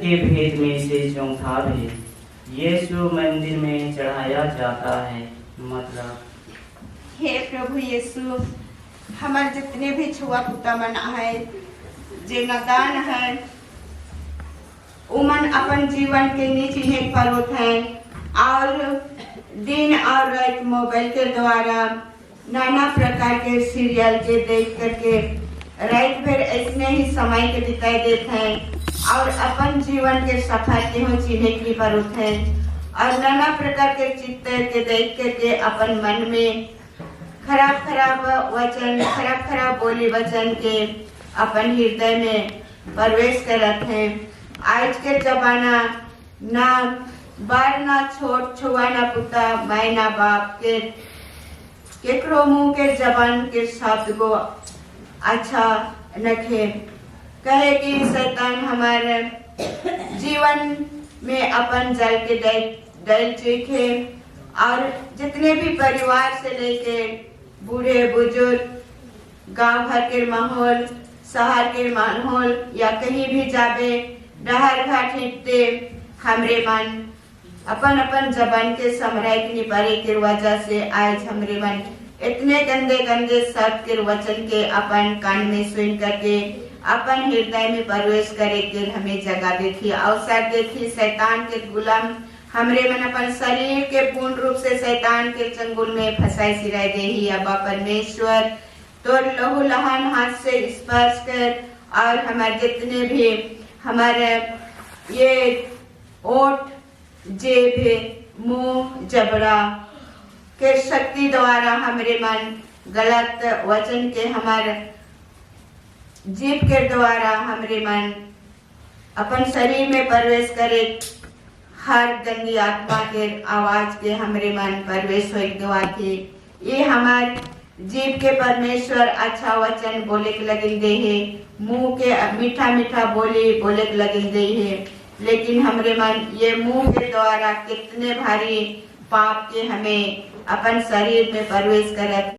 के भेद में से चौथा भेद यीशु मंदिर में चढ़ाया जाता है। मतलब हे प्रभु यीशु, हमारे जितने भी छुआ पुता मन है जे नादान है उमन अपन जीवन के नीचे परोत है और दिन और रात मोबाइल के द्वारा नाना प्रकार के सीरियल के देख करके रात भर ऐसने ही समय के बिताई देते हैं और अपन जीवन के सफर के हो चिन्हे की परोत है और नाना प्रकार के चित्र के देख करके अपन मन में खराब खराब वचन खराब बोली वचन के अपन हृदय में प्रवेश करत हैं। आज के जमाना ना बार ना छोट छुआ ना पुता माय ना बाप के केकरो मुंह के जबान के शब्द को अच्छा नखे कहे कि शैतान हमारे जीवन में अपन जल के डल चीखे और जितने भी परिवार से लेके बूढ़े बुजुर्ग गांव भर के माहौल शहर के माहौल या कहीं भी जावे डहर घाट हिटते हमरे मन अपन अपन जबान के समराय की परे के वजह से आज हमरे मन इतने गंदे गंदे शब्द के वचन के अपन कान में सुन करके अपन हृदय में प्रवेश करे के हमें जगह देखी अवसर देखी शैतान के गुलाम हमरे मन अपन शरीर के पूर्ण रूप से शैतान के चंगुल में फंसाई सिराय दे ही। अब परमेश्वर तो लहू लहान हाथ से स्पर्श कर और हमारे जितने भी हमारे ये ओठ जेब मुंह जबड़ा के शक्ति द्वारा हमारे मन गलत वचन के हमारे जीभ के द्वारा हमारे मन अपन शरीर में प्रवेश करे हर गंदी आत्मा के आवाज के हमारे मन प्रवेश हो के ये हमारे जीव के परमेश्वर अच्छा वचन बोले के लगे दे है मुंह के मीठा मीठा बोले के लगे दे है लेकिन हमरे मन ये मुंह के द्वारा कितने भारी पाप के हमें अपन शरीर में प्रवेश करत